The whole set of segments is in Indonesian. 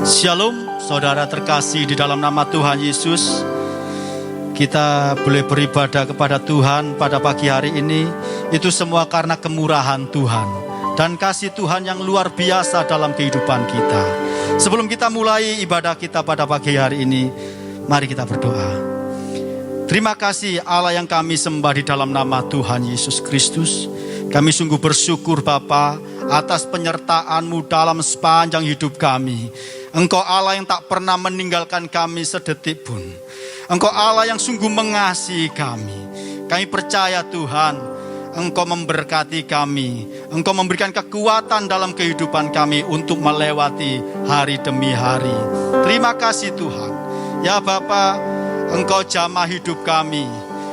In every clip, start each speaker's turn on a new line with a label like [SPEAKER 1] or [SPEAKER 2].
[SPEAKER 1] Shalom, saudara terkasih di dalam nama Tuhan Yesus. Kita boleh beribadah kepada Tuhan pada pagi hari ini. Itu semua karena kemurahan Tuhan dan kasih Tuhan yang luar biasa dalam kehidupan kita. Sebelum kita mulai ibadah kita pada pagi hari ini, mari kita berdoa. Terima kasih Allah yang kami sembah di dalam nama Tuhan Yesus Kristus. Kami sungguh bersyukur Bapa atas penyertaan-Mu dalam sepanjang hidup kami. Engkau Allah yang tak pernah meninggalkan kami sedetik pun. Engkau Allah yang sungguh mengasihi kami. Kami percaya Tuhan, Engkau memberkati kami. Engkau memberikan kekuatan dalam kehidupan kami untuk melewati hari demi hari. Terima kasih Tuhan. Ya Bapa, Engkau jamah hidup kami.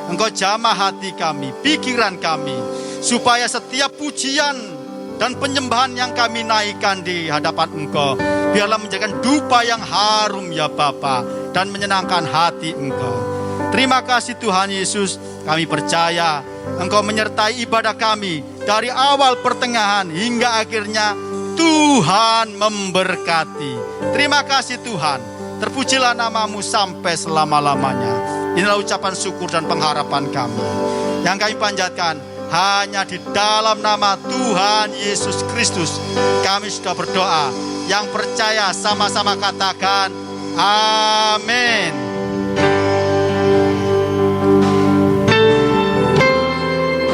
[SPEAKER 1] Engkau jamah hati kami, pikiran kami. Supaya setiap pujian dan penyembahan yang kami naikkan di hadapan Engkau, biarlah menjadikan dupa yang harum ya Bapa, dan menyenangkan hati Engkau. Terima kasih Tuhan Yesus, kami percaya Engkau menyertai ibadah kami dari awal pertengahan hingga akhirnya. Tuhan memberkati. Terima kasih Tuhan, terpujilah nama-Mu sampai selama-lamanya. Inilah ucapan syukur dan pengharapan kami yang kami panjatkan hanya di dalam nama Tuhan Yesus Kristus. Kami sudah berdoa. Yang percaya sama-sama katakan amin.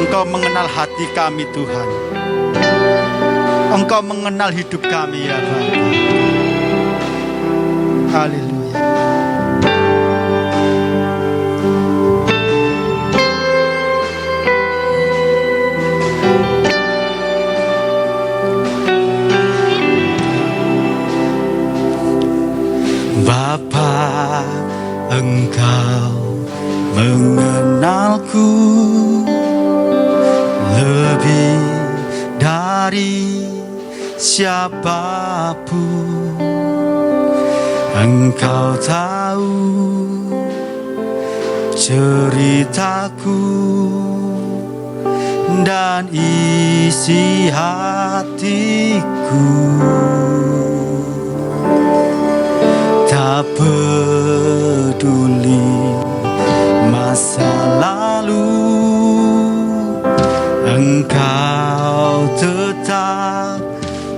[SPEAKER 1] Engkau mengenal hati kami Tuhan. Engkau mengenal hidup kami ya Bapa. Haleluya. Bapa, Engkau mengenalku lebih dari siapapun. Engkau tahu ceritaku dan isi hatiku. Tak peduli masa lalu, Engkau tetap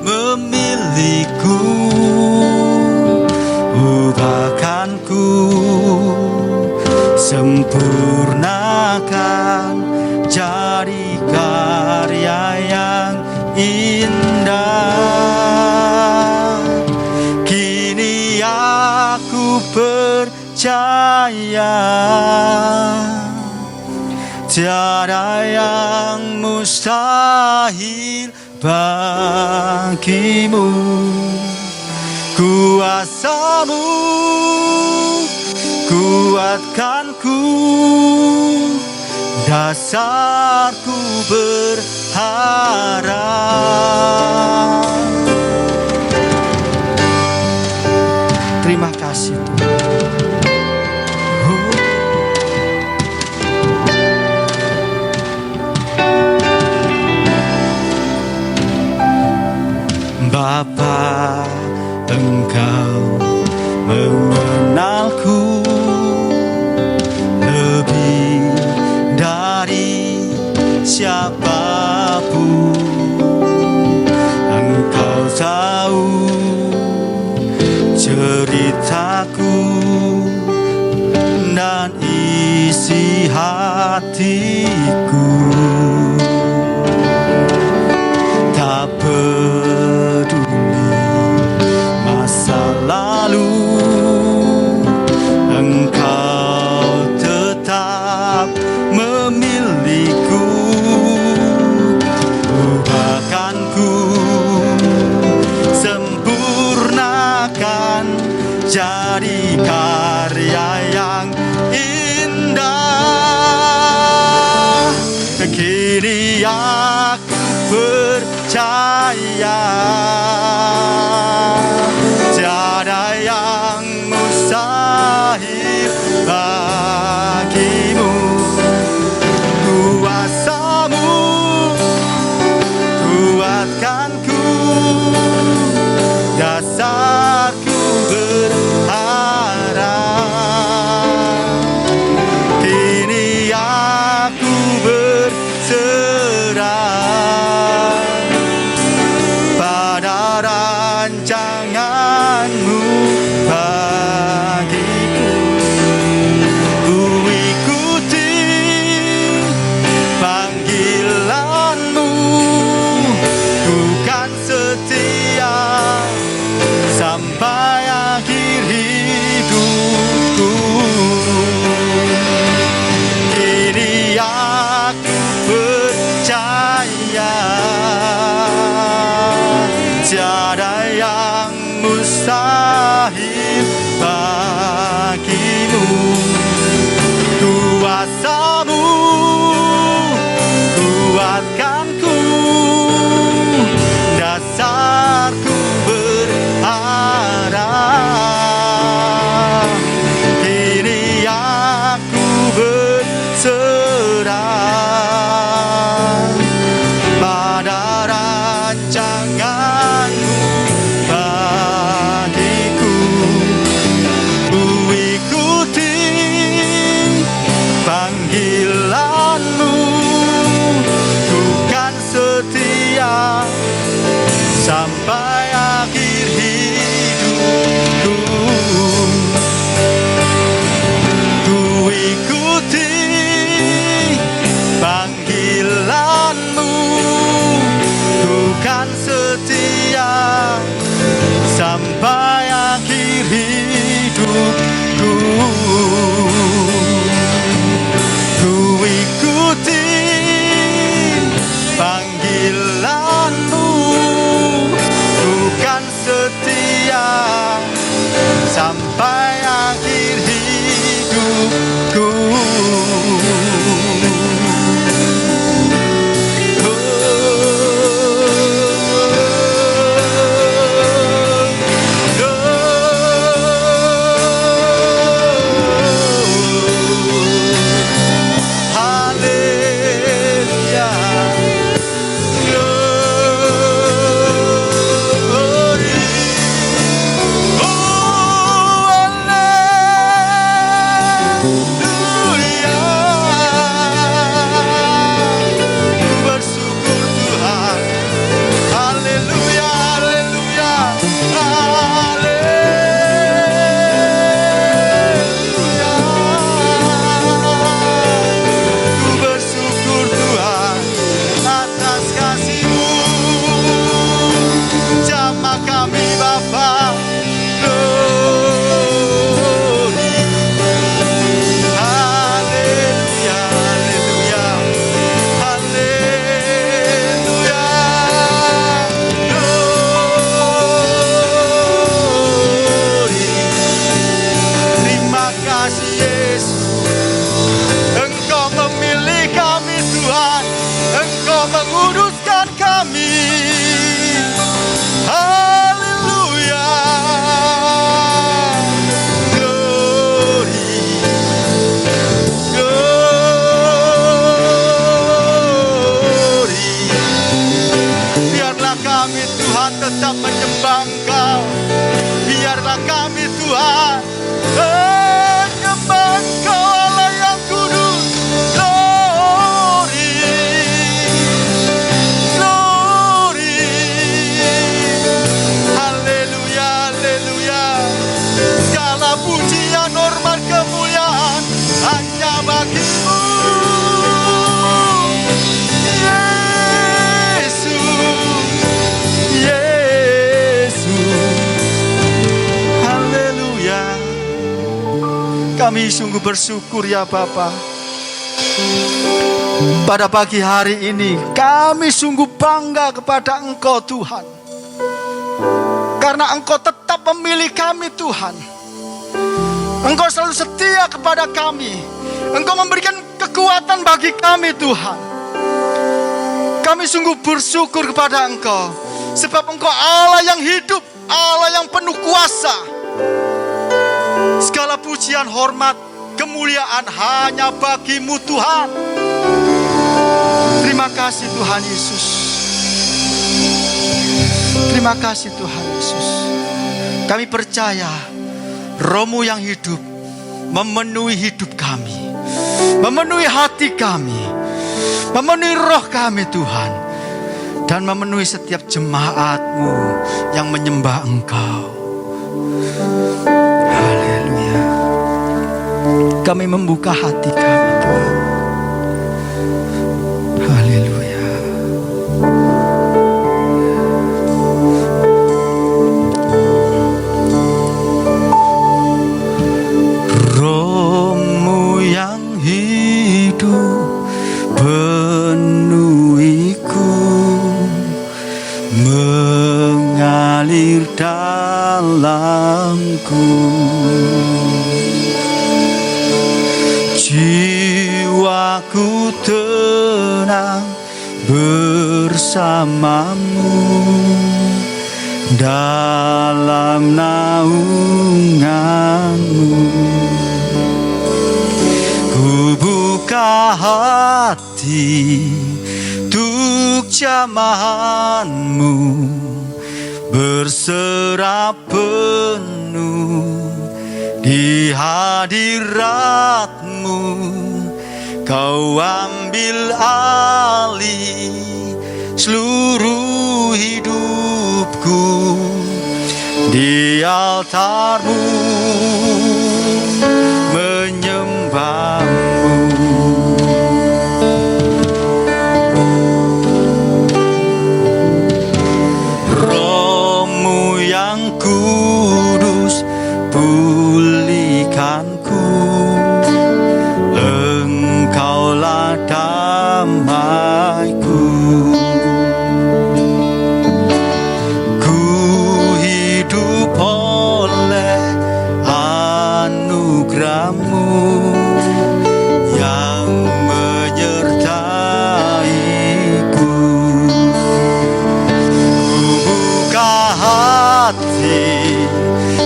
[SPEAKER 1] memiliku. Ubahkanku, sempurnakan jadi karya yang indah. Kini aku percaya tiada yang mustahil bagimu. Kuasa-Mu kuatkanku, dasarku berharap. Terima kasih Tuhan. Bapa, Engkau mengenalku lebih dari siapapun. Engkau tahu ceritaku dan isi hatiku. Tak peduli masa lalu, Engkau tetap memiliku. Ubahkanku, sempurnakan jadi karya yang indah. Kini aku percaya tiada yang mustahil bagimu. Kuasa-Mu kuatkanku, dasarku tiada yang mustahil bagimu. Kuasamu kuatkanku, dasarku berharap. Kini aku berserah pada rancanganmu bagiku. Ku ikuti panggilanmu, ku kan setia sampai akhir hidupku. Ku ikuti panggilanmu, ku kan setia sampai akhir hidupku. Ku ikuti panggilanmu, ku kan setia sampai akhir hidupku. Tetap menyembah Engkau, biarlah kami Tuhan menyembah Engkau Allah yang kudus. Glory, glory, haleluya, haleluya. Segala pujian, hormat, kemuliaan hanya bagimu. Kami sungguh bersyukur ya Bapa. Pada pagi hari ini kami sungguh bangga kepada Engkau Tuhan, karena Engkau tetap memilih kami Tuhan. Engkau selalu setia kepada kami. Engkau memberikan kekuatan bagi kami Tuhan. Kami sungguh bersyukur kepada Engkau, sebab Engkau Allah yang hidup, Allah yang penuh kuasa. Segala pujian, hormat, kemuliaan hanya bagi-Mu Tuhan. Terima kasih Tuhan Yesus. Terima kasih Tuhan Yesus. Kami percaya Roh-Mu yang hidup memenuhi hidup kami, memenuhi hati kami, memenuhi roh kami Tuhan, dan memenuhi setiap jemaat-Mu yang menyembah Engkau. Haleluya. Kami membuka hati kami Tuhan. Haleluya. Roh-Mu yang hidup penuhiku, mengalir dalamku. Jiwaku tenang bersamamu dalam naunganmu. Ku buka hati untuk jamahanmu, berserah penuh di hadiratmu. Kau ambil alih seluruh hidupku di altarmu, menyembahmu. Rohmu yang kudus pulihkanku, Engkaulah damaiku. Ku hidup oleh anugerah-Mu yang menyertaiku. Ku buka hati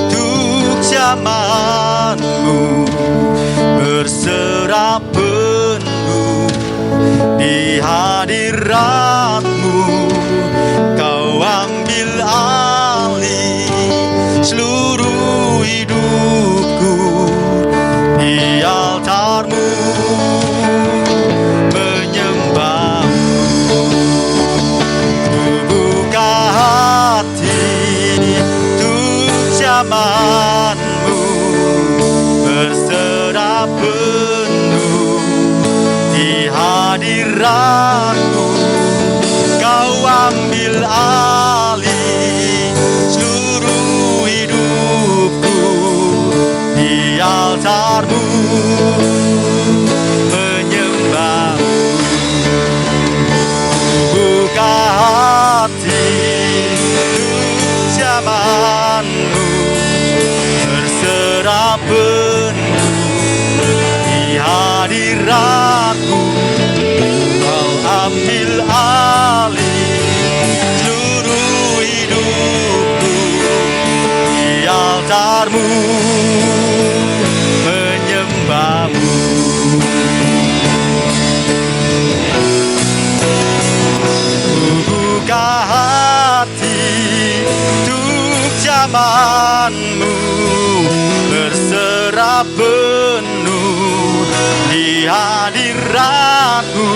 [SPEAKER 1] untuk jamahan-Mu, berserah penuh di hadirat-Mu. Kau ambil alih seluruh hidupku di altar-Mu, menyembah-Mu. Ku buka hati untuk jamahan-Mu, berserah penuh di hadirat-Mu. Kau ambil alih seluruh hidupku di altar-Mu, menyembah-Mu. Buka hati untuk jamahan-Mu, berserah penuh di hadirat-Mu. Kau ambil alih seluruh hidupku di altar-Mu, menyembah-Mu. Ku buka hati untuk jamahan-Mu, berserah penuh di hadirat-Mu.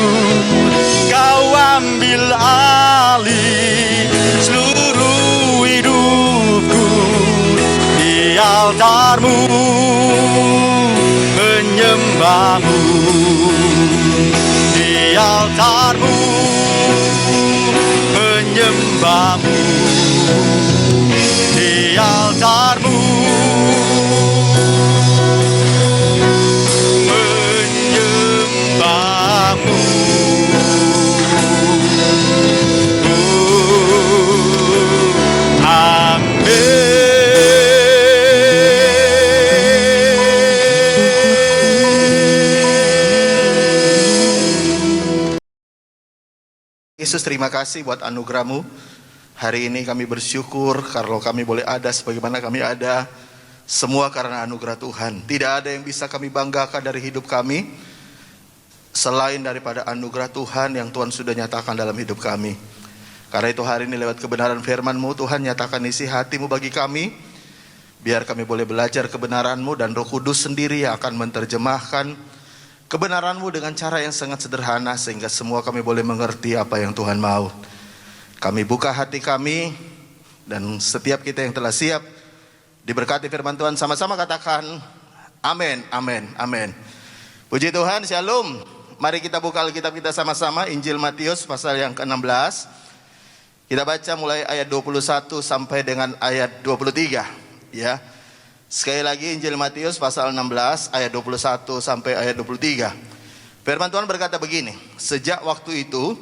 [SPEAKER 1] Kau ambil alih seluruh hidupku di altar-Mu, menyembah-Mu. Di altar-Mu, menyembah-Mu. Di altar-Mu, menyembah-Mu.
[SPEAKER 2] Yesus, terima kasih buat anugerah-Mu. Hari ini kami bersyukur kalau kami boleh ada sebagaimana kami ada, semua karena anugerah Tuhan. Tidak ada yang bisa kami banggakan dari hidup kami selain daripada anugerah Tuhan yang Tuhan sudah nyatakan dalam hidup kami. Karena itu hari ini lewat kebenaran firman-Mu, Tuhan nyatakan isi hati-Mu bagi kami, biar kami boleh belajar kebenaran-Mu, dan Roh Kudus sendiri yang akan menerjemahkan kebenaran-Mu dengan cara yang sangat sederhana, sehingga semua kami boleh mengerti apa yang Tuhan mau. Kami buka hati kami, dan setiap kita yang telah siap diberkati firman Tuhan, sama-sama katakan amin, amin, amin. Puji Tuhan, shalom. Mari kita buka Alkitab kita sama-sama, Injil Matius pasal yang ke-16. Kita baca mulai ayat 21 sampai dengan ayat 23, ya. Sekali lagi Injil Matius pasal 16 ayat 21 sampai ayat 23. Firman Tuhan berkata begini, sejak waktu itu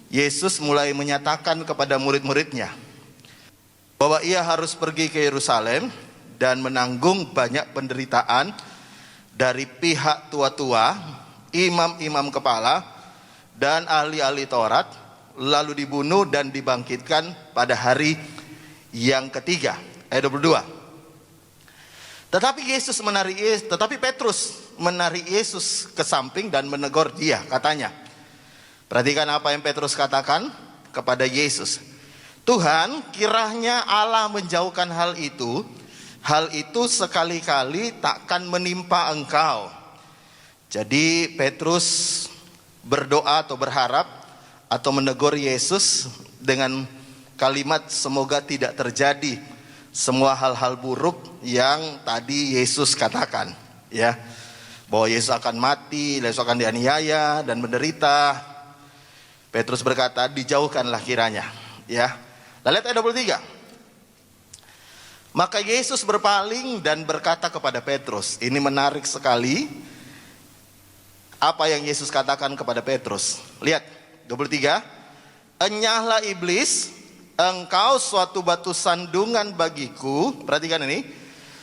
[SPEAKER 2] Yesus mulai menyatakan kepada murid-muridnya, bahwa ia harus pergi ke Yerusalem dan menanggung banyak penderitaan dari pihak tua-tua, imam-imam kepala, dan ahli-ahli Taurat, lalu dibunuh dan dibangkitkan pada hari yang ketiga. Ayat 22. Tetapi Petrus menarik Yesus ke samping dan menegur dia, katanya. Perhatikan apa yang Petrus katakan kepada Yesus. Tuhan, kiranya Allah menjauhkan hal itu sekali-kali takkan menimpa engkau. Jadi Petrus berdoa atau berharap atau menegur Yesus dengan kalimat semoga tidak terjadi semua hal-hal buruk yang tadi Yesus katakan, ya. Bahwa Yesus akan mati, Yesus akan dianiaya dan menderita. Petrus berkata, dijauhkanlah kiranya, ya. Lalu lihat ayat 23. Maka Yesus berpaling dan berkata kepada Petrus. Ini menarik sekali apa yang Yesus katakan kepada Petrus. Lihat 23. Enyahlah iblis, engkau suatu batu sandungan bagiku. Perhatikan ini.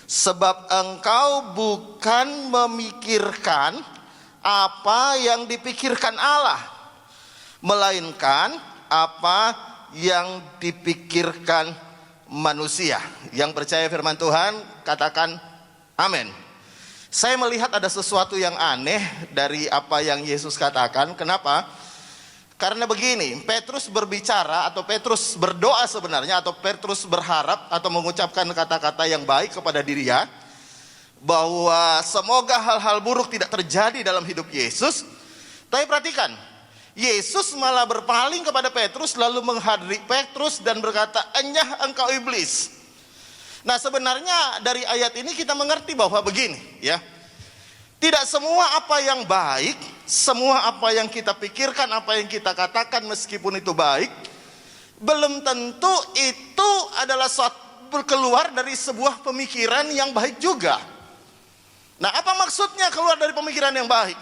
[SPEAKER 2] Sebab engkau bukan memikirkan apa yang dipikirkan Allah, melainkan apa yang dipikirkan manusia. Yang percaya firman Tuhan katakan amin. Saya melihat ada sesuatu yang aneh dari apa yang Yesus katakan. Kenapa? Karena begini, Petrus berbicara atau Petrus berdoa sebenarnya, atau Petrus berharap atau mengucapkan kata-kata yang baik kepada dirinya, bahwa semoga hal-hal buruk tidak terjadi dalam hidup Yesus. Tapi perhatikan, Yesus malah berpaling kepada Petrus, lalu menghadiri Petrus dan berkata, enyah engkau iblis. Nah, sebenarnya dari ayat ini kita mengerti bahwa begini, ya. Tidak semua apa yang baik, semua apa yang kita pikirkan, apa yang kita katakan meskipun itu baik, belum tentu itu adalah keluar dari sebuah pemikiran yang baik juga. Nah, apa maksudnya keluar dari pemikiran yang baik?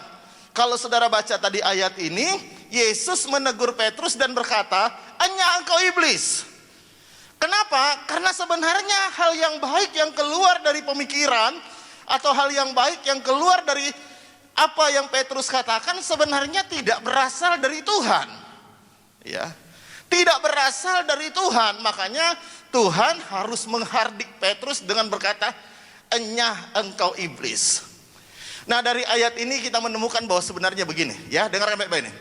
[SPEAKER 2] Kalau saudara baca tadi ayat ini, Yesus menegur Petrus dan berkata, enyah engkau iblis. Kenapa? Karena sebenarnya hal yang baik yang keluar dari pemikiran, atau hal yang baik yang keluar dari apa yang Petrus katakan sebenarnya tidak berasal dari Tuhan, ya. Tidak berasal dari Tuhan. Makanya Tuhan harus menghardik Petrus dengan berkata, enyah engkau iblis. Nah, dari ayat ini kita menemukan bahwa sebenarnya begini, ya, dengarkan baik-baik ini.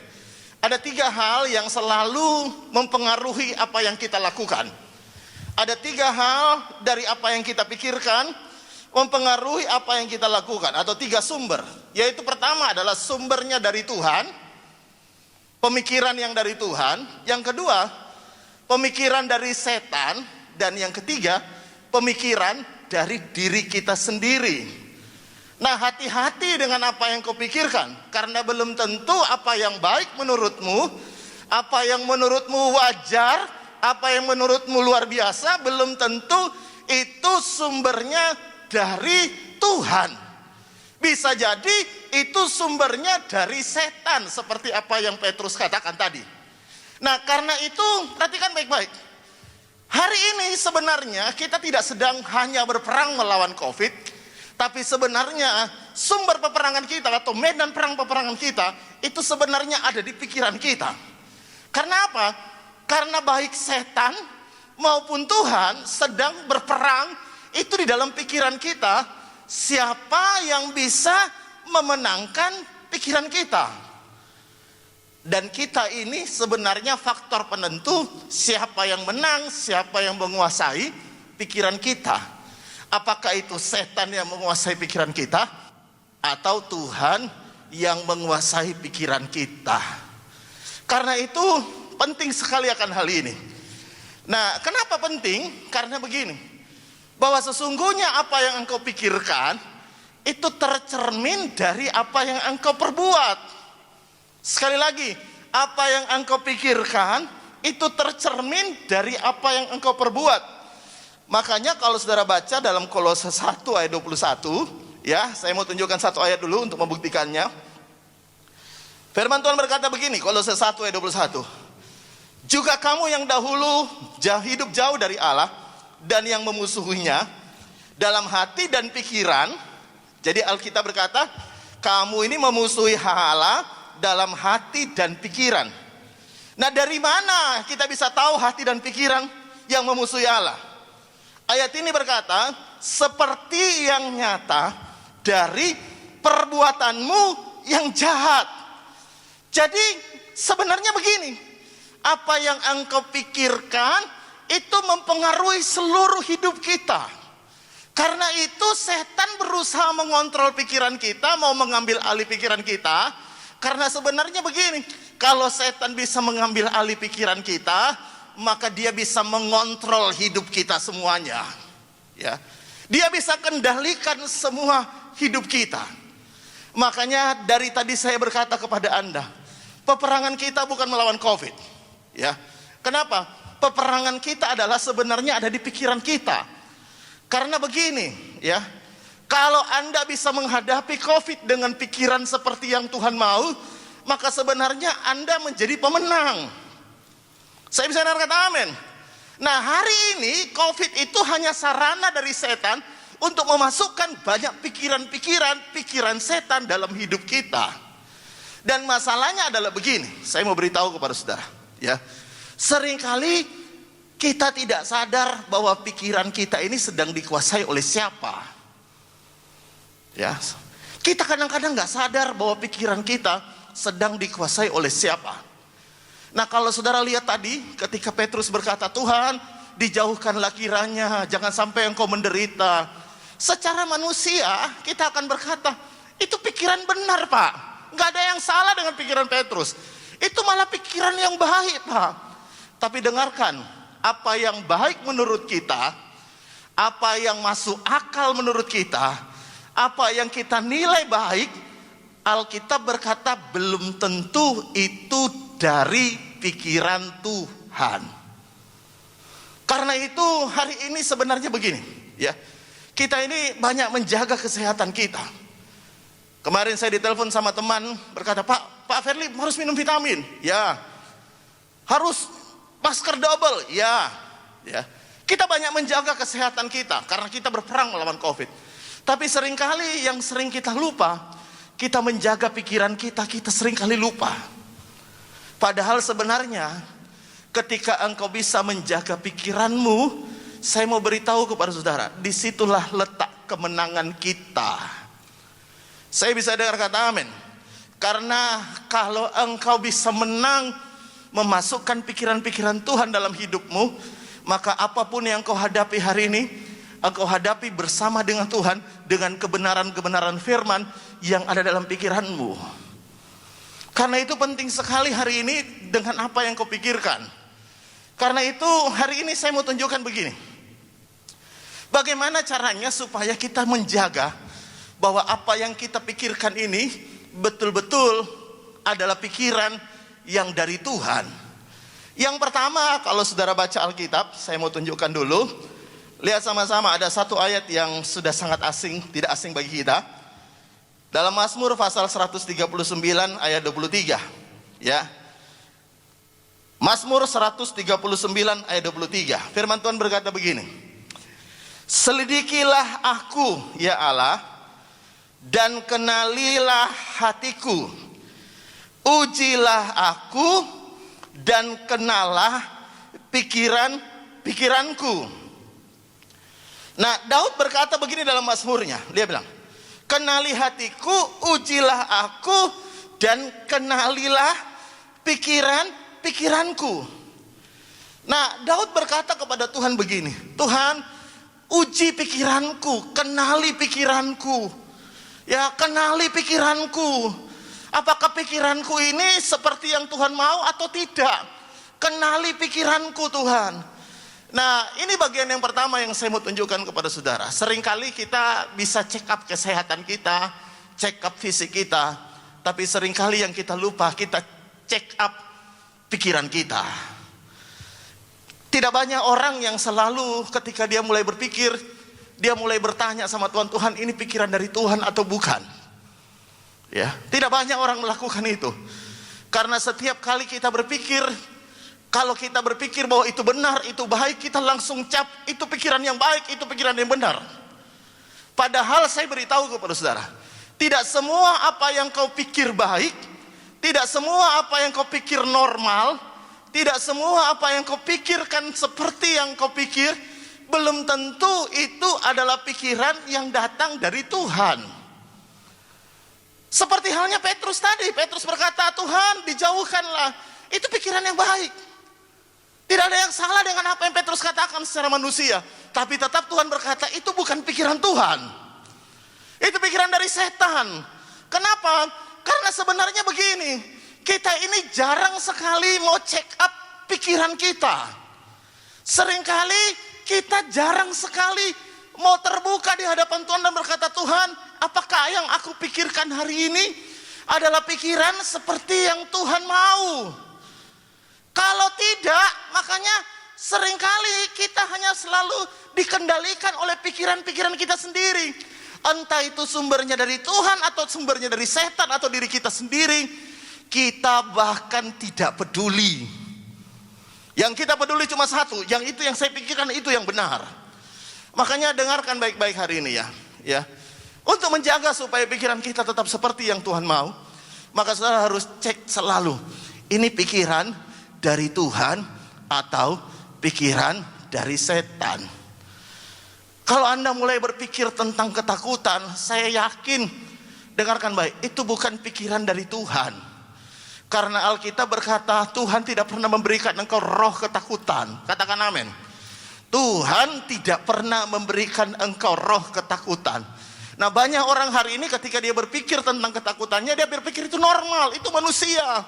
[SPEAKER 2] Ada 3 hal yang selalu mempengaruhi apa yang kita lakukan. Ada 3 hal dari apa yang kita pikirkan mempengaruhi apa yang kita lakukan, atau 3 sumber. Yaitu pertama adalah sumbernya dari Tuhan, pemikiran yang dari Tuhan. Yang kedua, pemikiran dari setan. Dan yang ketiga, pemikiran dari diri kita sendiri. Nah, hati-hati dengan apa yang kau pikirkan, karena belum tentu apa yang baik menurutmu, apa yang menurutmu wajar, apa yang menurutmu luar biasa, belum tentu itu sumbernya dari Tuhan. Bisa jadi itu sumbernya dari setan, seperti apa yang Petrus katakan tadi. Nah, karena itu perhatikan baik-baik. Hari ini sebenarnya kita tidak sedang hanya berperang melawan COVID, tapi sebenarnya sumber peperangan kita atau medan perang peperangan kita itu sebenarnya ada di pikiran kita. Karena apa? Karena baik setan maupun Tuhan sedang berperang itu di dalam pikiran kita. Siapa yang bisa memenangkan pikiran kita? Dan kita ini sebenarnya faktor penentu siapa yang menang, siapa yang menguasai pikiran kita. Apakah itu setan yang menguasai pikiran kita, atau Tuhan yang menguasai pikiran kita? Karena itu penting sekali akan hal ini. Nah, kenapa penting? Karena begini, bahwa sesungguhnya apa yang engkau pikirkan itu tercermin dari apa yang engkau perbuat. Sekali lagi, apa yang engkau pikirkan itu tercermin dari apa yang engkau perbuat. Makanya kalau saudara baca dalam Kolose 1 ayat 21, ya, saya mau tunjukkan 1 ayat dulu untuk membuktikannya. Firman Tuhan berkata begini, Kolose 1 ayat 21. Juga kamu yang dahulu hidup jauh dari Allah, dan yang memusuhinya dalam hati dan pikiran. Jadi Alkitab berkata, kamu ini memusuhi Allah dalam hati dan pikiran. Nah, dari mana kita bisa tahu hati dan pikiran yang memusuhi Allah? Ayat ini berkata, seperti yang nyata dari perbuatanmu yang jahat. Jadi sebenarnya begini, apa yang engkau pikirkan itu mempengaruhi seluruh hidup kita. Karena itu setan berusaha mengontrol pikiran kita, mau mengambil alih pikiran kita. Karena sebenarnya begini, kalau setan bisa mengambil alih pikiran kita, maka dia bisa mengontrol hidup kita semuanya. Ya, dia bisa kendalikan semua hidup kita. Makanya dari tadi saya berkata kepada Anda, peperangan kita bukan melawan COVID. Ya, kenapa? Peperangan kita adalah sebenarnya ada di pikiran kita. Karena begini, ya, kalau Anda bisa menghadapi COVID dengan pikiran seperti yang Tuhan mau, maka sebenarnya Anda menjadi pemenang. Saya bisa dengar kata amin. Nah, hari ini COVID itu hanya sarana dari setan untuk memasukkan banyak pikiran setan dalam hidup kita. Dan masalahnya adalah begini, saya mau beritahu kepada saudara, ya. Seringkali kita tidak sadar bahwa pikiran kita ini sedang dikuasai oleh siapa. Ya, kita kadang-kadang nggak sadar bahwa pikiran kita sedang dikuasai oleh siapa. Nah, kalau saudara lihat tadi, ketika Petrus berkata, Tuhan, dijauhkanlah kiranya, jangan sampai engkau menderita. Secara manusia, kita akan berkata, itu pikiran benar, Pak. Nggak ada yang salah dengan pikiran Petrus. Itu malah pikiran yang baik, Pak. Tapi dengarkan, apa yang baik menurut kita, apa yang masuk akal menurut kita, apa yang kita nilai baik, Alkitab berkata belum tentu itu dari pikiran Tuhan. Karena itu hari ini sebenarnya begini, ya, kita ini banyak menjaga kesehatan kita. Kemarin saya ditelepon sama teman berkata, Pak Ferli harus minum vitamin, ya, harus masker double, ya. Kita banyak menjaga kesehatan kita karena kita berperang melawan COVID. Tapi seringkali yang sering kita lupa, kita menjaga pikiran kita seringkali lupa. Padahal sebenarnya ketika engkau bisa menjaga pikiranmu, saya mau beritahu kepada saudara, disitulah letak kemenangan kita. Saya bisa dengar kata amin. Karena kalau engkau bisa menang, memasukkan pikiran-pikiran Tuhan dalam hidupmu, maka apapun yang kau hadapi hari ini, engkau hadapi bersama dengan Tuhan, dengan kebenaran-kebenaran firman yang ada dalam pikiranmu. Karena itu penting sekali hari ini dengan apa yang kau pikirkan. Karena itu hari ini saya mau tunjukkan begini, bagaimana caranya supaya kita menjaga bahwa apa yang kita pikirkan ini betul-betul adalah pikiran yang dari Tuhan. Yang pertama, kalau saudara baca Alkitab, saya mau tunjukkan dulu. Lihat sama-sama, ada satu ayat yang sudah sangat asing, tidak asing bagi kita. Dalam Mazmur pasal 139 ayat 23, ya. Mazmur 139 ayat 23. Firman Tuhan berkata begini, selidikilah aku, ya Allah, dan kenalilah hatiku. Ujilah aku dan kenalah pikiranku. Nah, Daud berkata begini dalam Mazmurnya. Dia bilang, kenali hatiku, ujilah aku, dan kenalilah pikiranku. Nah, Daud berkata kepada Tuhan begini, Tuhan, uji pikiranku, kenali pikiranku. Ya, kenali pikiranku. Apakah pikiranku ini seperti yang Tuhan mau atau tidak? Kenali pikiranku, Tuhan. Nah, ini bagian yang pertama yang saya mau tunjukkan kepada saudara. Seringkali kita bisa check up kesehatan kita, check up fisik kita, tapi seringkali yang kita lupa, kita check up pikiran kita. Tidak banyak orang yang selalu ketika dia mulai berpikir, dia mulai bertanya sama Tuhan, Tuhan ini pikiran dari Tuhan atau bukan? Ya, tidak banyak orang melakukan itu. Karena setiap kali kita berpikir, Kalau kita berpikir bahwa itu benar, itu baik, kita langsung cap, itu pikiran yang baik, itu pikiran yang benar. Padahal saya beritahu kepada saudara, tidak semua apa yang kau pikir baik, tidak semua apa yang kau pikir normal, tidak semua apa yang kau pikirkan seperti yang kau pikir, belum tentu itu adalah pikiran yang datang dari Tuhan. Seperti halnya Petrus tadi, Petrus berkata, Tuhan dijauhkanlah, itu pikiran yang baik. Tidak ada yang salah dengan apa yang Petrus katakan secara manusia. Tapi tetap Tuhan berkata, itu bukan pikiran Tuhan. Itu pikiran dari setan. Kenapa? Karena sebenarnya begini, kita ini jarang sekali mau check up pikiran kita. Seringkali kita jarang sekali mau terbuka di hadapan Tuhan dan berkata, Tuhan, apakah yang aku pikirkan hari ini adalah pikiran seperti yang Tuhan mau? Kalau tidak, makanya seringkali kita hanya selalu dikendalikan oleh pikiran-pikiran kita sendiri. Entah itu sumbernya dari Tuhan atau sumbernya dari setan atau diri kita sendiri. Kita bahkan tidak peduli. Yang kita peduli cuma satu, yang itu yang saya pikirkan itu yang benar. Makanya dengarkan baik-baik hari ini ya. Untuk menjaga supaya pikiran kita tetap seperti yang Tuhan mau, maka saudara harus cek selalu, ini pikiran dari Tuhan atau pikiran dari setan. Kalau Anda mulai berpikir tentang ketakutan, saya yakin, dengarkan baik, itu bukan pikiran dari Tuhan. Karena Alkitab berkata, Tuhan tidak pernah memberikan engkau roh ketakutan. Katakan amin. Tuhan tidak pernah memberikan engkau roh ketakutan. Nah, banyak orang hari ini ketika dia berpikir tentang ketakutannya, dia berpikir itu normal, itu manusia,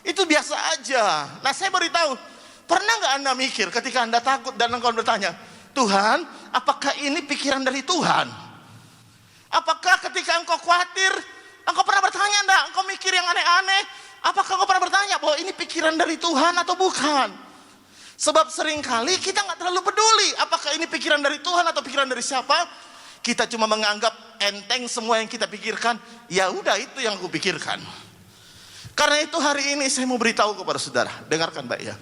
[SPEAKER 2] itu biasa aja. Nah, saya beritahu, pernah nggak Anda mikir ketika Anda takut dan engkau bertanya, Tuhan, apakah ini pikiran dari Tuhan? Apakah ketika engkau khawatir, engkau pernah bertanya enggak? Engkau mikir yang aneh-aneh, apakah engkau pernah bertanya bahwa ini pikiran dari Tuhan atau bukan? Sebab seringkali kita nggak terlalu peduli apakah ini pikiran dari Tuhan atau pikiran dari siapa. Kita cuma menganggap enteng semua yang kita pikirkan. Ya udah, itu yang aku pikirkan. Karena itu hari ini saya mau beritahu kepada saudara, dengarkan baik ya.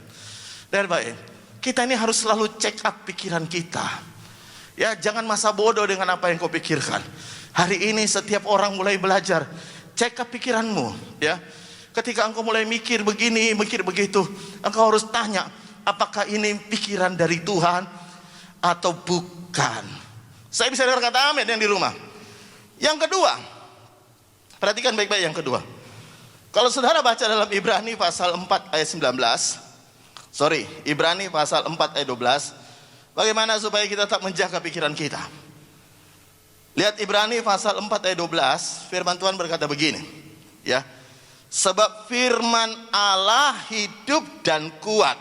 [SPEAKER 2] Dengar baik, kita ini harus selalu check up pikiran kita. Ya, jangan masa bodoh dengan apa yang kau pikirkan. Hari ini setiap orang mulai belajar, check up pikiranmu. Ya, ketika engkau mulai mikir begini, mikir begitu, engkau harus tanya, apakah ini pikiran dari Tuhan atau bukan? Saya bisa dengar kata amin yang di rumah. Yang kedua, perhatikan baik-baik yang kedua. Kalau saudara baca dalam Ibrani pasal 4 ayat 19, Ibrani pasal 4 ayat 12, bagaimana supaya kita tetap menjaga pikiran kita. Lihat Ibrani pasal 4 ayat 12, firman Tuhan berkata begini, ya. Sebab firman Allah hidup dan kuat,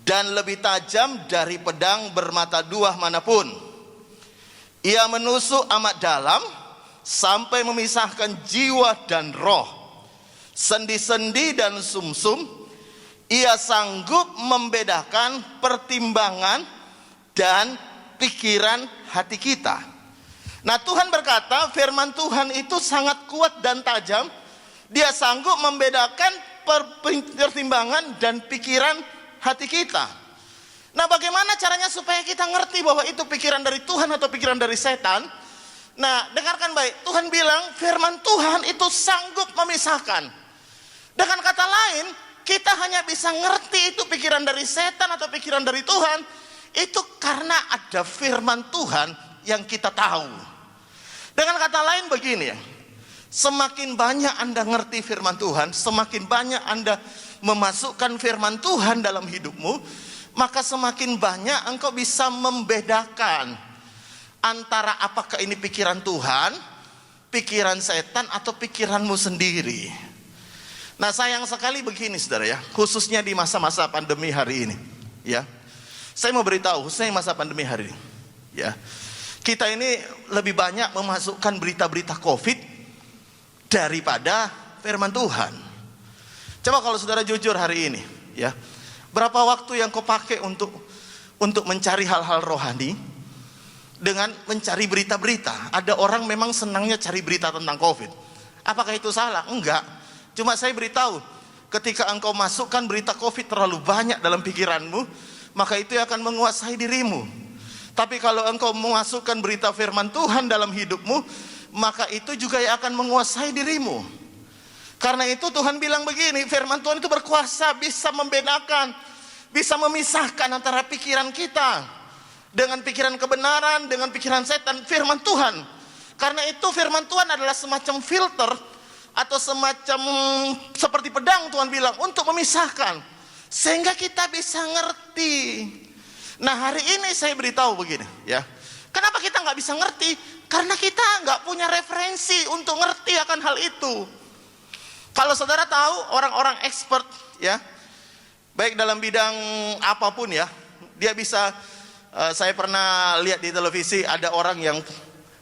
[SPEAKER 2] dan lebih tajam dari pedang bermata dua manapun. Ia menusuk amat dalam sampai memisahkan jiwa dan roh, sendi-sendi dan sumsum. Ia sanggup membedakan pertimbangan dan pikiran hati kita. Nah, Tuhan berkata firman Tuhan itu sangat kuat dan tajam. Dia sanggup membedakan pertimbangan dan pikiran hati kita. Nah, bagaimana caranya supaya kita ngerti bahwa itu pikiran dari Tuhan atau pikiran dari setan? Nah, dengarkan baik. Tuhan bilang firman Tuhan itu sanggup memisahkan. Dengan kata lain, kita hanya bisa ngerti itu pikiran dari setan atau pikiran dari Tuhan itu karena ada firman Tuhan yang kita tahu. Dengan kata lain begini ya, semakin banyak Anda ngerti firman Tuhan, semakin banyak Anda memasukkan firman Tuhan dalam hidupmu, maka semakin banyak engkau bisa membedakan antara apakah ini pikiran Tuhan, pikiran setan, atau pikiranmu sendiri. Nah, sayang sekali begini saudara ya, khususnya di masa-masa pandemi hari ini ya. Saya mau beritahu, khususnya di masa pandemi hari ini ya, kita ini lebih banyak memasukkan berita-berita COVID daripada firman Tuhan. Coba kalau saudara jujur hari ini ya, berapa waktu yang kau pakai untuk mencari hal-hal rohani dengan mencari berita-berita? Ada orang memang senangnya cari berita tentang COVID. Apakah itu salah? Enggak. Cuma saya beritahu, ketika engkau masukkan berita COVID terlalu banyak dalam pikiranmu, maka itu akan menguasai dirimu. Tapi kalau engkau memasukkan berita firman Tuhan dalam hidupmu, maka itu juga yang akan menguasai dirimu. Karena itu Tuhan bilang begini, firman Tuhan itu berkuasa, bisa membedakan, bisa memisahkan antara pikiran kita dengan pikiran kebenaran, dengan pikiran setan, firman Tuhan. Karena itu firman Tuhan adalah semacam filter atau semacam seperti pedang, Tuhan bilang, untuk memisahkan sehingga kita bisa ngerti. Nah, hari ini saya beritahu begini, ya. Kenapa kita nggak bisa ngerti? Karena kita nggak punya referensi untuk ngerti akan hal itu. Kalau saudara tahu orang-orang expert, ya, baik dalam bidang apapun, ya, dia bisa. Saya pernah lihat di televisi ada orang yang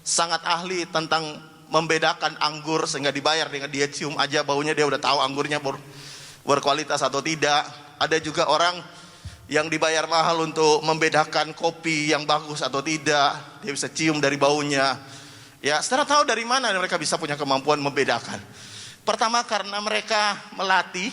[SPEAKER 2] sangat ahli tentang membedakan anggur sehingga dibayar dengan dia cium aja baunya, dia udah tahu anggurnya berkualitas atau tidak. Ada juga orang yang dibayar mahal untuk membedakan kopi yang bagus atau tidak, dia bisa cium dari baunya. Ya, saudara tahu dari mana mereka bisa punya kemampuan membedakan? Pertama karena mereka melatih,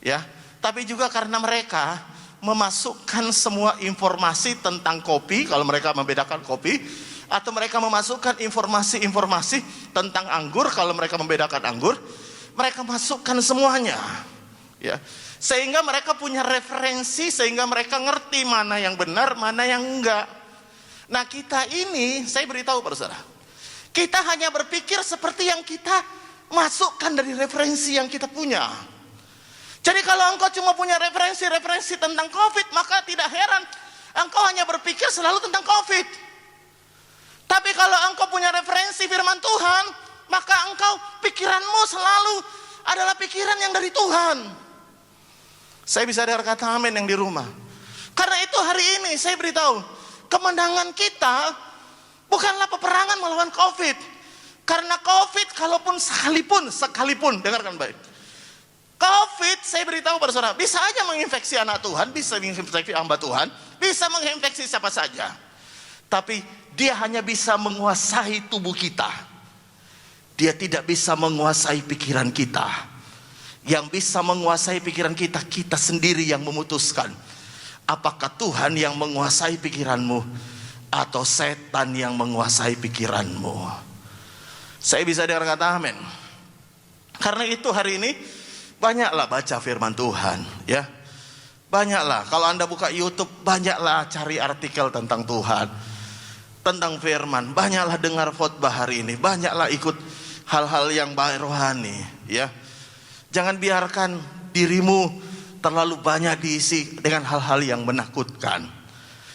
[SPEAKER 2] ya, tapi juga karena mereka memasukkan semua informasi tentang kopi kalau mereka membedakan kopi, atau mereka memasukkan informasi-informasi tentang anggur kalau mereka membedakan anggur. Mereka masukkan semuanya, ya, sehingga mereka punya referensi, sehingga mereka ngerti mana yang benar, mana yang enggak. Nah, kita ini, saya beritahu pada saudara, kita hanya berpikir seperti yang kita masukkan dari referensi yang kita punya. Jadi kalau engkau cuma punya referensi tentang COVID, maka tidak heran engkau hanya berpikir selalu tentang COVID. Tapi kalau engkau punya referensi firman Tuhan, maka engkau pikiranmu selalu adalah pikiran yang dari Tuhan. Saya bisa dengar kata amin yang di rumah. Karena itu hari ini saya beritahu, kemenangan kita bukanlah peperangan melawan COVID. Karena COVID kalaupun sekalipun, dengarkan baik. COVID, saya beritahu pada saudara, bisa aja menginfeksi anak Tuhan, bisa menginfeksi hamba Tuhan, bisa menginfeksi siapa saja. Tapi dia hanya bisa menguasai tubuh kita. Dia tidak bisa menguasai pikiran kita. Yang bisa menguasai pikiran kita, kita sendiri yang memutuskan. Apakah Tuhan yang menguasai pikiranmu atau setan yang menguasai pikiranmu? Saya bisa dengar kata amin. Karena itu hari ini banyaklah baca firman Tuhan, ya. Banyaklah, kalau Anda buka YouTube, banyaklah cari artikel tentang Tuhan, tentang firman. Banyaklah dengar khotbah hari ini, banyaklah ikut hal-hal yang rohani, ya. Jangan biarkan dirimu terlalu banyak diisi dengan hal-hal yang menakutkan,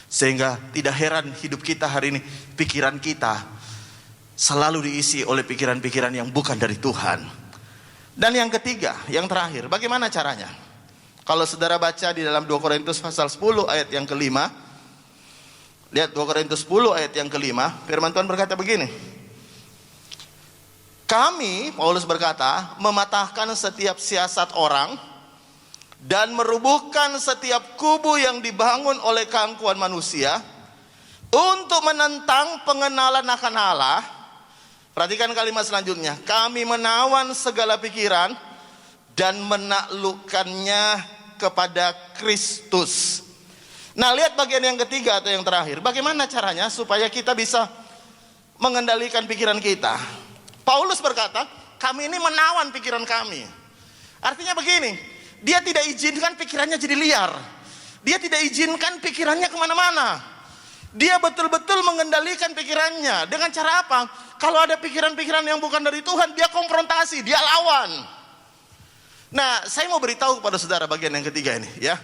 [SPEAKER 2] sehingga tidak heran hidup kita hari ini, pikiran kita selalu diisi oleh pikiran-pikiran yang bukan dari Tuhan. Dan yang ketiga, yang terakhir, bagaimana caranya? Kalau saudara baca di dalam 2 Korintus pasal 10 ayat yang kelima, lihat 2 Korintus 10 ayat yang kelima, firman Tuhan berkata begini. Kami, Paulus berkata, mematahkan setiap siasat orang dan merubuhkan setiap kubu yang dibangun oleh keangkuhan manusia untuk menentang pengenalan akan Allah. Perhatikan kalimat selanjutnya. Kami menawan segala pikiran dan menaklukkannya kepada Kristus. Nah, lihat bagian yang ketiga atau yang terakhir. Bagaimana caranya supaya kita bisa mengendalikan pikiran kita? Paulus berkata, kami ini menawan pikiran kami. Artinya begini, dia tidak izinkan pikirannya jadi liar. Dia tidak izinkan pikirannya kemana-mana. Dia betul-betul mengendalikan pikirannya. Dengan cara apa? Kalau ada pikiran-pikiran yang bukan dari Tuhan, dia konfrontasi, dia lawan. Nah, saya mau beritahu kepada saudara bagian yang ketiga ini, ya.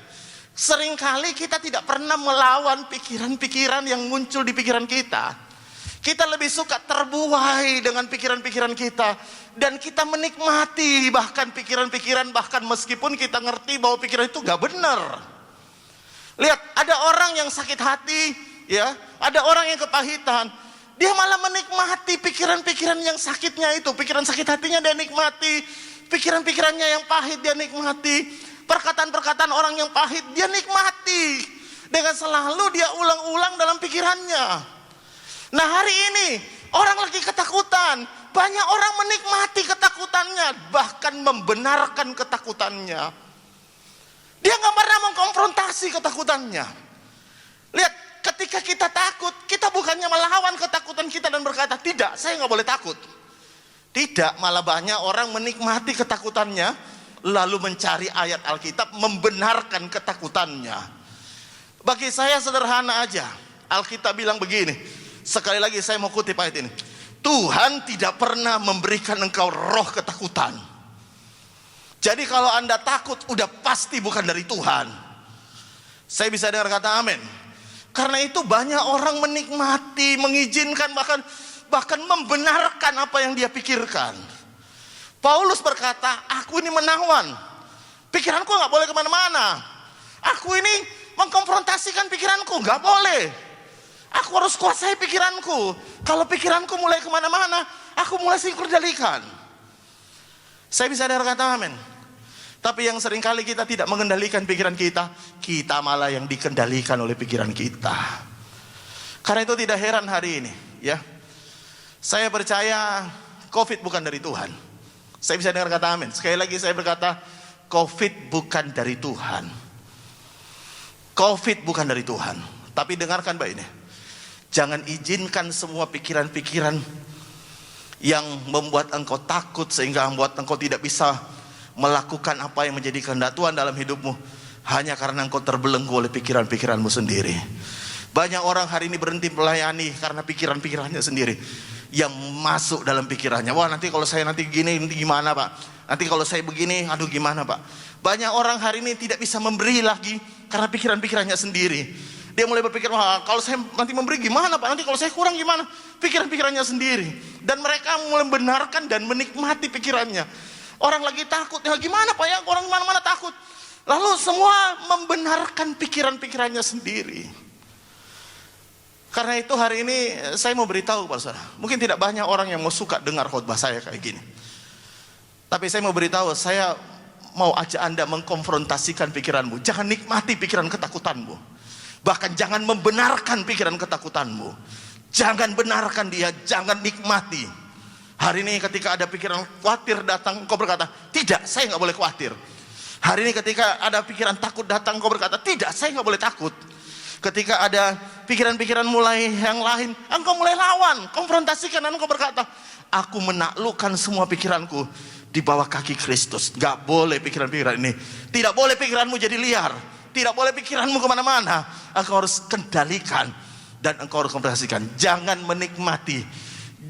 [SPEAKER 2] Seringkali kita tidak pernah melawan pikiran-pikiran yang muncul di pikiran kita. Kita lebih suka terbuai dengan pikiran-pikiran kita. Dan kita menikmati bahkan pikiran-pikiran, bahkan meskipun kita ngerti bahwa pikiran itu gak benar. Lihat, ada orang yang sakit hati, ya, ada orang yang kepahitan. Dia malah menikmati pikiran-pikiran yang sakitnya itu. Pikiran sakit hatinya dia nikmati. Pikiran-pikirannya yang pahit dia nikmati. Perkataan-perkataan orang yang pahit dia nikmati. Dengan selalu dia ulang-ulang dalam pikirannya. Nah, hari ini orang lagi ketakutan. Banyak orang menikmati ketakutannya, bahkan membenarkan ketakutannya. Dia nggak pernah mengkonfrontasi ketakutannya. Lihat, ketika kita takut, kita bukannya melawan ketakutan kita dan berkata, tidak, saya nggak boleh takut. Tidak, malah banyak orang menikmati ketakutannya, lalu mencari ayat Alkitab membenarkan ketakutannya. Bagi saya sederhana aja. Alkitab bilang begini, sekali lagi saya mau kutip ayat ini. Tuhan tidak pernah memberikan engkau roh ketakutan. Jadi kalau Anda takut, udah pasti bukan dari Tuhan. Saya bisa dengar kata amin. Karena itu banyak orang menikmati, mengizinkan, bahkan membenarkan apa yang dia pikirkan. Paulus berkata, aku ini menawan, pikiranku gak boleh kemana-mana. Aku ini mengkonfrontasikan pikiranku, gak boleh. Aku harus kuasai pikiranku. Kalau pikiranku mulai kemana-mana, aku mulai kendalikan. Saya bisa dengar kata amin. Tapi yang seringkali kita tidak mengendalikan pikiran kita, kita malah yang dikendalikan oleh pikiran kita. Karena itu tidak heran hari ini, ya. Saya percaya COVID bukan dari Tuhan. Saya bisa dengar kata amin. Sekali lagi saya berkata, COVID bukan dari Tuhan. COVID bukan dari Tuhan. Tapi dengarkan baik ini. Jangan izinkan semua pikiran-pikiran yang membuat engkau takut sehingga membuat engkau tidak bisa melakukan apa yang menjadi kehendak Tuhan dalam hidupmu hanya karena engkau terbelenggu oleh pikiran-pikiranmu sendiri. Banyak orang hari ini berhenti melayani karena pikiran-pikirannya sendiri yang masuk dalam pikirannya. Wah, nanti kalau saya nanti gini gimana Pak? Nanti kalau saya begini, aduh gimana Pak? Banyak orang hari ini tidak bisa memberi lagi karena pikiran-pikirannya sendiri. Dia mulai berpikir, wah kalau saya nanti memberi gimana Pak? Nanti kalau saya kurang gimana? Pikiran-pikirannya sendiri. Dan mereka mulai membenarkan dan menikmati pikirannya. Orang lagi takut, ya gimana Pak ya? Orang mana-mana takut. Lalu semua membenarkan pikiran-pikirannya sendiri. Karena itu hari ini saya mau beritahu Pak Saudara. Mungkin tidak banyak orang yang mau suka dengar khotbah saya kayak gini. Tapi saya mau beritahu, saya mau ajak Anda mengkonfrontasikan pikiranmu. Jangan nikmati pikiran ketakutanmu. Bahkan jangan membenarkan pikiran ketakutanmu. Jangan benarkan dia, jangan nikmati. Hari ini ketika ada pikiran khawatir datang, kau berkata, tidak, saya nggak boleh khawatir. Hari ini ketika ada pikiran takut datang, kau berkata, tidak, saya nggak boleh takut. Ketika ada pikiran-pikiran mulai yang lain, engkau mulai lawan, konfrontasikan, dan engkau berkata, aku menaklukkan semua pikiranku di bawah kaki Kristus. Gak boleh pikiran-pikiran ini. Tidak boleh pikiranmu jadi liar. Tidak boleh pikiranmu kemana-mana. Engkau harus kendalikan dan engkau harus konfrontasikan. Jangan menikmati,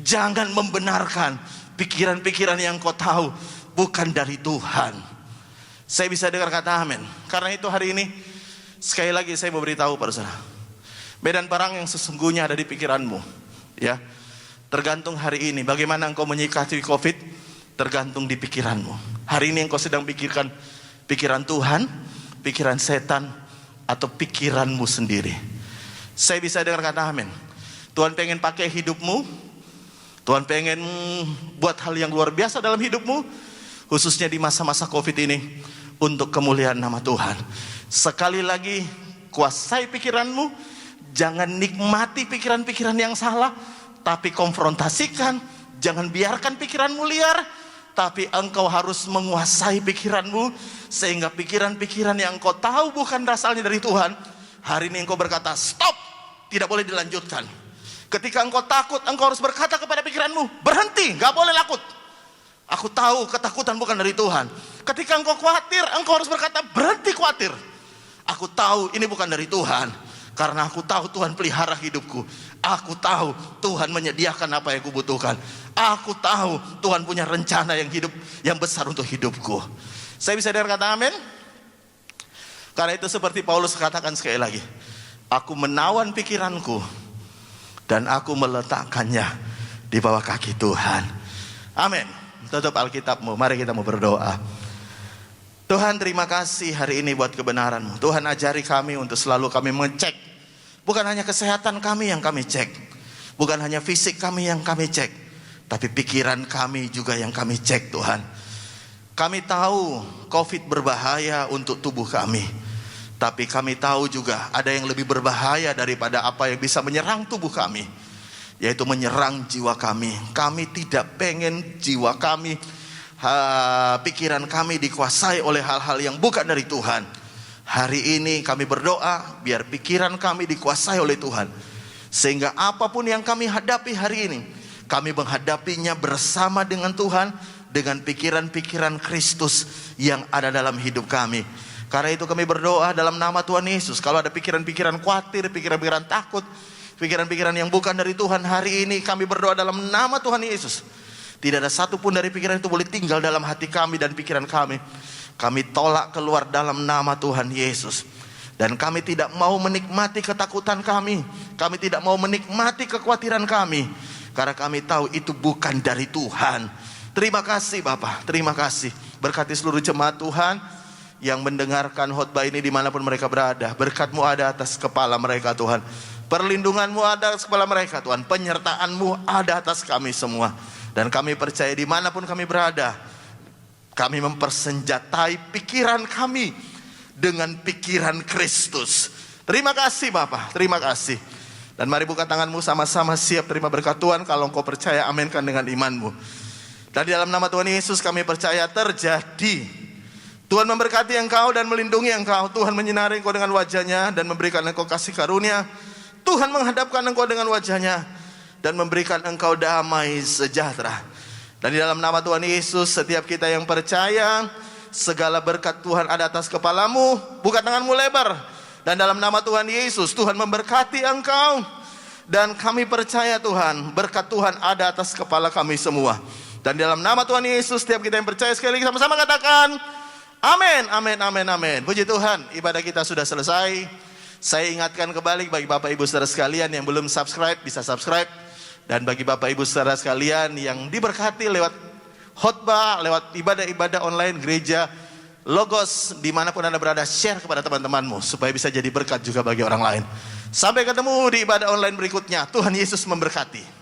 [SPEAKER 2] jangan membenarkan pikiran-pikiran yang kau tahu bukan dari Tuhan. Saya bisa dengar kata amin. Karena itu hari ini sekali lagi saya mau beritahu pada saudara, medan perang yang sesungguhnya ada di pikiranmu, ya. Tergantung hari ini bagaimana engkau menyikapi COVID, tergantung di pikiranmu. Hari ini engkau sedang pikirkan pikiran Tuhan, pikiran setan, atau pikiranmu sendiri. Saya bisa dengar kata amin. Tuhan pengen pakai hidupmu, Tuhan pengen buat hal yang luar biasa dalam hidupmu, khususnya di masa-masa COVID ini, untuk kemuliaan nama Tuhan. Sekali lagi, kuasai pikiranmu. Jangan nikmati pikiran-pikiran yang salah, tapi konfrontasikan. Jangan biarkan pikiranmu liar, tapi engkau harus menguasai pikiranmu, sehingga pikiran-pikiran yang engkau tahu bukan asalnya dari Tuhan, hari ini engkau berkata, stop, tidak boleh dilanjutkan. Ketika engkau takut, engkau harus berkata kepada pikiranmu, berhenti, gak boleh takut. Aku tahu ketakutan bukan dari Tuhan. Ketika engkau khawatir, engkau harus berkata, berhenti khawatir. Aku tahu ini bukan dari Tuhan. Karena aku tahu Tuhan pelihara hidupku. Aku tahu Tuhan menyediakan apa yang kubutuhkan. Aku tahu Tuhan punya rencana yang besar untuk hidupku. Saya bisa dengar kata amin? Karena itu seperti Paulus katakan sekali lagi, aku menawan pikiranku dan aku meletakkannya di bawah kaki Tuhan. Amin. Tutup Alkitabmu, mari kita mau berdoa. Tuhan, terima kasih hari ini buat kebenaran-Mu. Tuhan, ajari kami untuk selalu kami mengecek. Bukan hanya kesehatan kami yang kami cek, bukan hanya fisik kami yang kami cek, tapi pikiran kami juga yang kami cek. Tuhan, kami tahu COVID berbahaya untuk tubuh kami, tapi kami tahu juga ada yang lebih berbahaya daripada apa yang bisa menyerang tubuh kami, yaitu menyerang jiwa kami. Kami tidak pengen jiwa kami, pikiran kami dikuasai oleh hal-hal yang bukan dari Tuhan. Hari ini kami berdoa biar pikiran kami dikuasai oleh Tuhan, sehingga apapun yang kami hadapi hari ini, kami menghadapinya bersama dengan Tuhan, dengan pikiran-pikiran Kristus yang ada dalam hidup kami. Karena itu kami berdoa dalam nama Tuhan Yesus. Kalau ada pikiran-pikiran khawatir, pikiran-pikiran takut, pikiran-pikiran yang bukan dari Tuhan, hari ini kami berdoa dalam nama Tuhan Yesus. Tidak ada satupun dari pikiran itu boleh tinggal dalam hati kami dan pikiran kami. Kami tolak keluar dalam nama Tuhan Yesus. Dan kami tidak mau menikmati ketakutan kami. Kami tidak mau menikmati kekhawatiran kami, karena kami tahu itu bukan dari Tuhan. Terima kasih Bapak, terima kasih. Berkati seluruh jemaat Tuhan yang mendengarkan khotbah ini dimanapun mereka berada. Berkat-Mu ada atas kepala mereka Tuhan. Perlindungan-Mu ada atas kepala mereka Tuhan. Penyertaan-Mu ada atas kami semua. Dan kami percaya dimanapun kami berada, kami mempersenjatai pikiran kami dengan pikiran Kristus. Terima kasih Bapak, terima kasih. Dan mari buka tanganmu, sama-sama siap terima berkat Tuhan. Kalau engkau percaya, aminkan dengan imanmu. Dan di dalam nama Tuhan Yesus kami percaya terjadi. Tuhan memberkati engkau dan melindungi engkau. Tuhan menyinari engkau dengan wajahnya dan memberikan engkau kasih karunia. Tuhan menghadapkan engkau dengan wajahnya dan memberikan engkau damai sejahtera. Dan di dalam nama Tuhan Yesus, setiap kita yang percaya, segala berkat Tuhan ada atas kepalamu. Buka tanganmu lebar. Dan dalam nama Tuhan Yesus, Tuhan memberkati engkau. Dan kami percaya Tuhan, berkat Tuhan ada atas kepala kami semua. Dan dalam nama Tuhan Yesus, setiap kita yang percaya, sekali lagi sama-sama katakan amin, amin, amin, amin. Puji Tuhan, ibadah kita sudah selesai. Saya ingatkan kembali bagi Bapak Ibu Saudara sekalian yang belum subscribe, bisa subscribe. Dan bagi Bapak Ibu Saudara sekalian yang diberkati lewat khotbah, lewat ibadah-ibadah online gereja Logos, dimanapun Anda berada, share kepada teman-temanmu supaya bisa jadi berkat juga bagi orang lain. Sampai ketemu di ibadah online berikutnya. Tuhan Yesus memberkati.